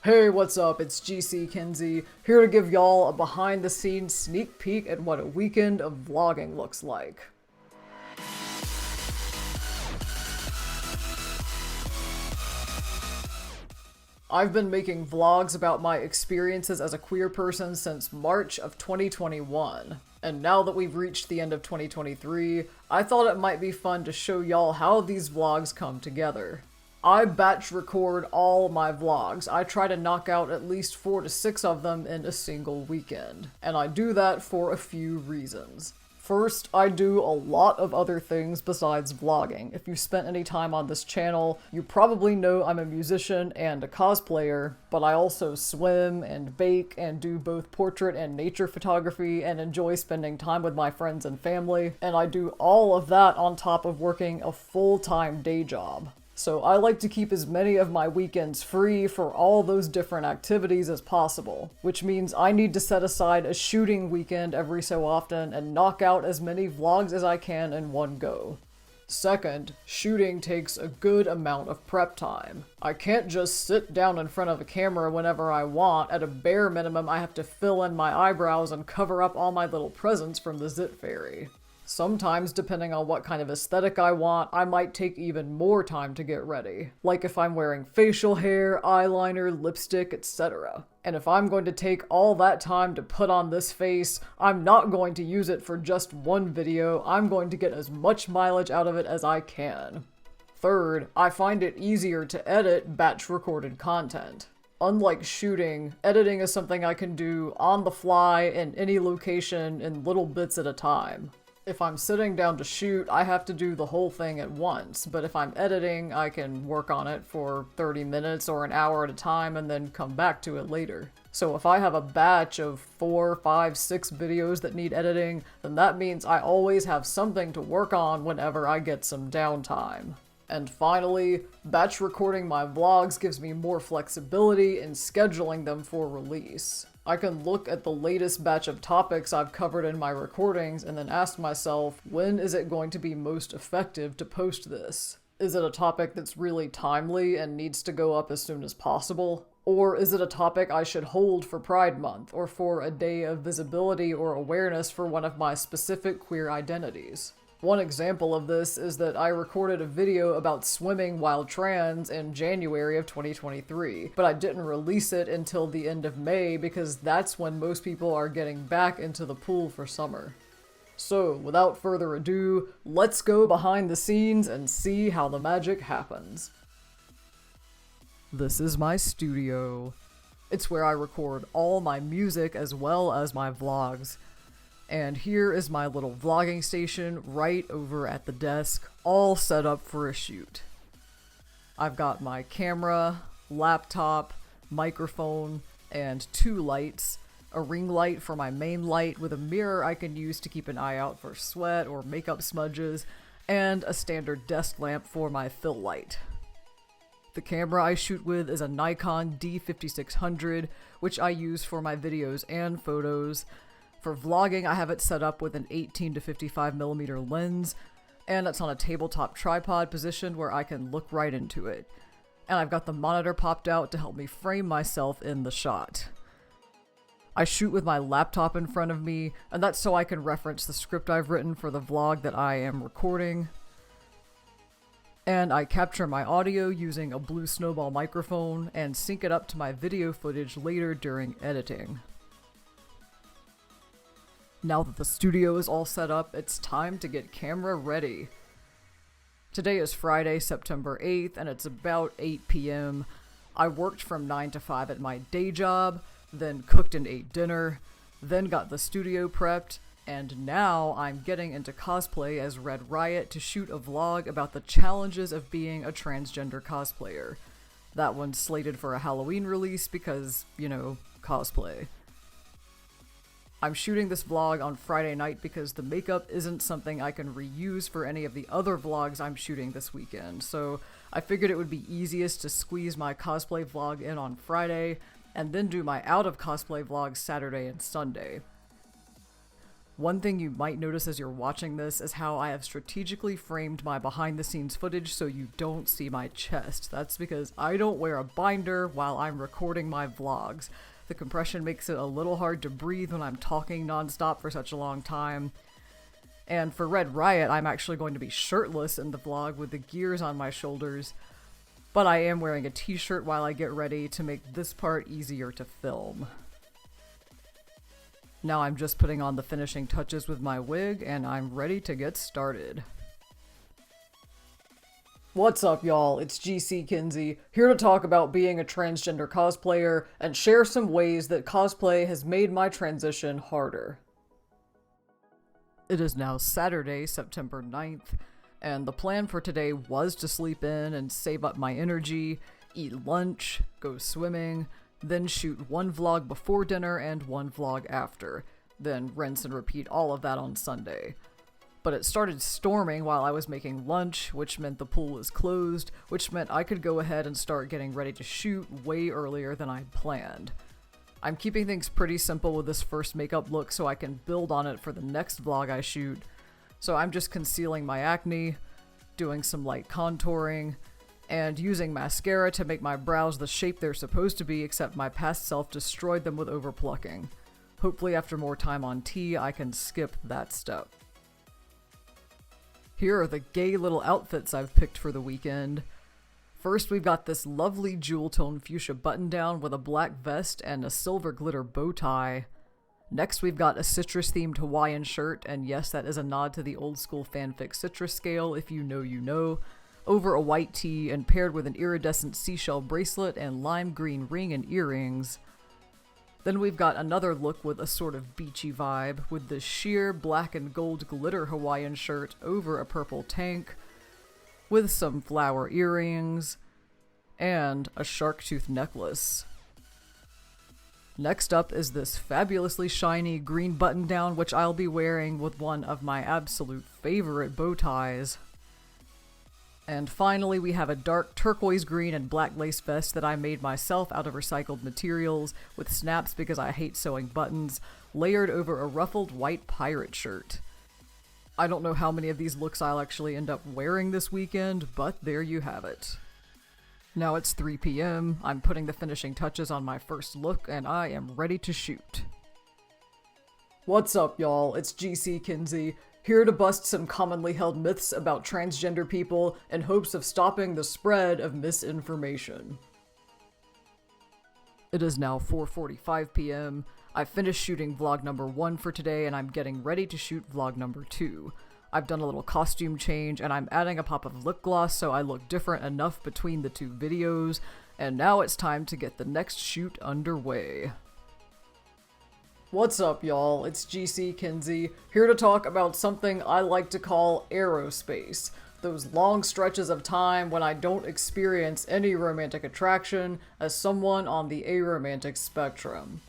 Hey, what's up? It's GC Kinsey, here to give y'all a behind-the-scenes sneak peek at what a weekend of vlogging looks like. I've been making vlogs about my experiences as a queer person since March of 2021, and now that we've reached the end of 2023, I thought it might be fun to show y'all how these vlogs come together. I batch record all my vlogs. I try to knock out at least 4 to 6 of them in a single weekend, and I do that for a few reasons. First, I do a lot of other things besides vlogging. If you've spent any time on this channel, you probably know I'm a musician and a cosplayer, but I also swim and bake and do both portrait and nature photography and enjoy spending time with my friends and family, and I do all of that on top of working a full-time day job. So I like to keep as many of my weekends free for all those different activities as possible, which means I need to set aside a shooting weekend every so often and knock out as many vlogs as I can in one go. Second, shooting takes a good amount of prep time. I can't just sit down in front of a camera whenever I want. At a bare minimum, I have to fill in my eyebrows and cover up all my little presents from the Zit Fairy. Sometimes, depending on what kind of aesthetic I want, I might take even more time to get ready. Like if I'm wearing facial hair, eyeliner, lipstick, etc. And if I'm going to take all that time to put on this face, I'm not going to use it for just one video. I'm going to get as much mileage out of it as I can. Third, I find it easier to edit batch recorded content. Unlike shooting, editing is something I can do on the fly in any location in little bits at a time. If I'm sitting down to shoot, I have to do the whole thing at once, but if I'm editing, I can work on it for 30 minutes or an hour at a time and then come back to it later. So if I have a batch of 4, 5, 6 videos that need editing, then that means I always have something to work on whenever I get some downtime. And finally, batch recording my vlogs gives me more flexibility in scheduling them for release. I can look at the latest batch of topics I've covered in my recordings and then ask myself, when is it going to be most effective to post this? Is it a topic that's really timely and needs to go up as soon as possible? Or is it a topic I should hold for Pride Month or for a day of visibility or awareness for one of my specific queer identities? One example of this is that I recorded a video about swimming while trans in January of 2023, but I didn't release it until the end of May because that's when most people are getting back into the pool for summer. So, without further ado, let's go behind the scenes and see how the magic happens. This is my studio. It's where I record all my music as well as my vlogs. And here is my little vlogging station right over at the desk, all set up for a shoot. I've got my camera, laptop, microphone, and 2 lights, a ring light for my main light with a mirror I can use to keep an eye out for sweat or makeup smudges, and a standard desk lamp for my fill light. The camera I shoot with is a Nikon D5600, which I use for my videos and photos. For vlogging, I have it set up with an 18 to 55mm lens, and it's on a tabletop tripod positioned where I can look right into it. And I've got the monitor popped out to help me frame myself in the shot. I shoot with my laptop in front of me, and that's so I can reference the script I've written for the vlog that I am recording. And I capture my audio using a Blue Snowball microphone and sync it up to my video footage later during editing. Now that the studio is all set up, it's time to get camera ready. Today is Friday, September 8th, and it's about 8 p.m. I worked from 9 to 5 at my day job, then cooked and ate dinner, then got the studio prepped, and now I'm getting into cosplay as Red Riot to shoot a vlog about the challenges of being a transgender cosplayer. That one's slated for a Halloween release because, you know, cosplay. I'm shooting this vlog on Friday night because the makeup isn't something I can reuse for any of the other vlogs I'm shooting this weekend, so I figured it would be easiest to squeeze my cosplay vlog in on Friday, and then do my out of cosplay vlogs Saturday and Sunday. One thing you might notice as you're watching this is how I have strategically framed my behind the scenes footage so you don't see my chest. That's because I don't wear a binder while I'm recording my vlogs. The compression makes it a little hard to breathe when I'm talking nonstop for such a long time. And for Red Riot, I'm actually going to be shirtless in the vlog with the gears on my shoulders, but I am wearing a t-shirt while I get ready to make this part easier to film. Now I'm just putting on the finishing touches with my wig, and I'm ready to get started. What's up, y'all? It's GC Kinsey, here to talk about being a transgender cosplayer and share some ways that cosplay has made my transition harder. It is now Saturday, September 9th, and the plan for today was to sleep in and save up my energy, eat lunch, go swimming, then shoot one vlog before dinner and one vlog after, then rinse and repeat all of that on Sunday. But it started storming while I was making lunch, which meant the pool was closed, which meant I could go ahead and start getting ready to shoot way earlier than I'd planned. I'm keeping things pretty simple with this first makeup look so I can build on it for the next vlog I shoot. So I'm just concealing my acne, doing some light contouring, and using mascara to make my brows the shape they're supposed to be, except my past self destroyed them with overplucking. Hopefully after more time on tea, I can skip that step. Here are the gay little outfits I've picked for the weekend. First, we've got this lovely jewel tone fuchsia button down with a black vest and a silver glitter bow tie. Next, we've got a citrus-themed Hawaiian shirt, and yes, that is a nod to the old-school fanfic citrus scale, if you know you know, over a white tee and paired with an iridescent seashell bracelet and lime green ring and earrings. Then we've got another look with a sort of beachy vibe, with this sheer black and gold glitter Hawaiian shirt over a purple tank, with some flower earrings, and a shark tooth necklace. Next up is this fabulously shiny green button down, which I'll be wearing with one of my absolute favorite bow ties. And finally, we have a dark turquoise green and black lace vest that I made myself out of recycled materials, with snaps because I hate sewing buttons, layered over a ruffled white pirate shirt. I don't know how many of these looks I'll actually end up wearing this weekend, but there you have it. Now it's 3 p.m, I'm putting the finishing touches on my first look, and I am ready to shoot. What's up, y'all? It's GC Kinsey, here to bust some commonly held myths about transgender people in hopes of stopping the spread of misinformation. It is now 4:45 p.m. I've finished shooting vlog number 1 for today, and I'm getting ready to shoot vlog number 2. I've done a little costume change, and I'm adding a pop of lip gloss so I look different enough between the two videos, and now it's time to get the next shoot underway. What's up, y'all? It's GC Kinsey, here to talk about something I like to call aerospace. Those long stretches of time when I don't experience any romantic attraction as someone on the aromantic spectrum.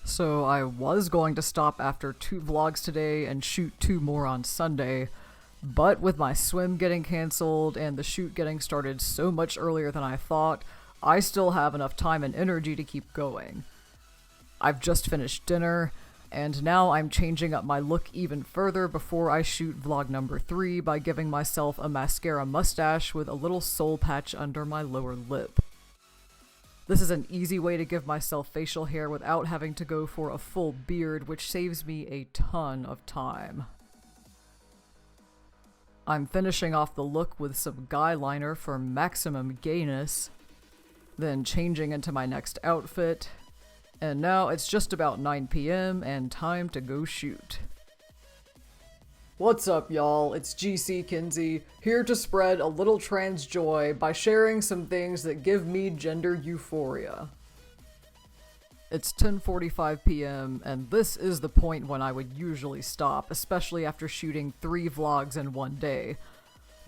So I was going to stop after 2 vlogs today and shoot 2 more on Sunday, but with my swim getting cancelled and the shoot getting started so much earlier than I thought, I still have enough time and energy to keep going. I've just finished dinner, and now I'm changing up my look even further before I shoot vlog number 3 by giving myself a mascara mustache with a little soul patch under my lower lip. This is an easy way to give myself facial hair without having to go for a full beard, which saves me a ton of time. I'm finishing off the look with some guy liner for maximum gayness, then changing into my next outfit, and now it's just about 9 p.m. and time to go shoot. What's up, y'all? It's GC Kinsey, here to spread a little trans joy by sharing some things that give me gender euphoria. It's 10:45 p.m., and this is the point when I would usually stop, especially after shooting 3 vlogs in one day.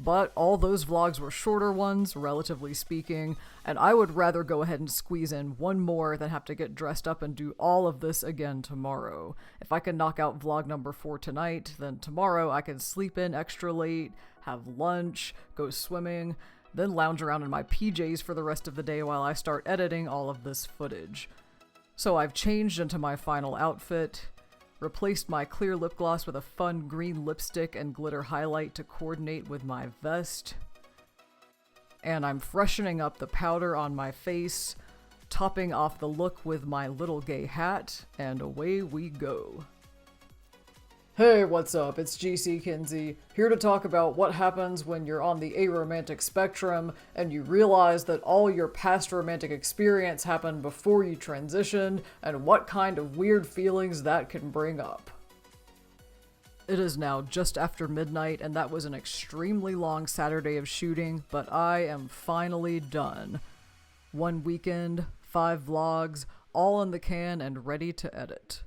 But all those vlogs were shorter ones, relatively speaking, and I would rather go ahead and squeeze in one more than have to get dressed up and do all of this again tomorrow. If I can knock out vlog number 4 tonight, then tomorrow I can sleep in extra late, have lunch, go swimming, then lounge around in my PJs for the rest of the day while I start editing all of this footage. So I've changed into my final outfit, replaced my clear lip gloss with a fun green lipstick and glitter highlight to coordinate with my vest. And I'm freshening up the powder on my face, topping off the look with my little gay hat, and away we go. Hey, what's up? It's GC Kinsey, here to talk about what happens when you're on the aromantic spectrum and you realize that all your past romantic experience happened before you transitioned, and what kind of weird feelings that can bring up. It is now just after midnight, and that was an extremely long Saturday of shooting, but I am finally done. 1 weekend, 5 vlogs, all in the can and ready to edit.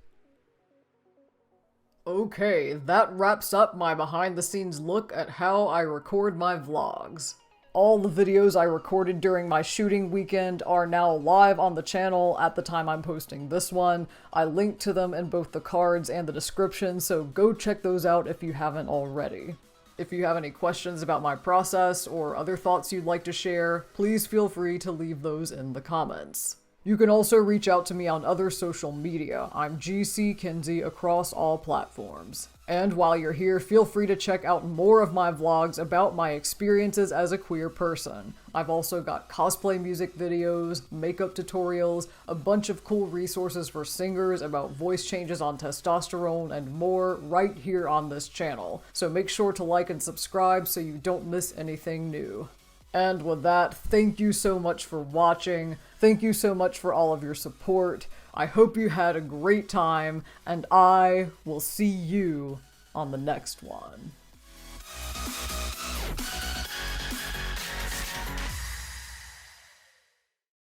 Okay, that wraps up my behind-the-scenes look at how I record my vlogs. All the videos I recorded during my shooting weekend are now live on the channel at the time I'm posting this one. I linked to them in both the cards and the description, so go check those out if you haven't already. If you have any questions about my process or other thoughts you'd like to share, please feel free to leave those in the comments. You can also reach out to me on other social media. I'm GC Kinsey across all platforms. And while you're here, feel free to check out more of my vlogs about my experiences as a queer person. I've also got cosplay music videos, makeup tutorials, a bunch of cool resources for singers about voice changes on testosterone, and more right here on this channel. So make sure to like and subscribe so you don't miss anything new. And with that, thank you so much for watching. Thank you so much for all of your support. I hope you had a great time, and I will see you on the next one.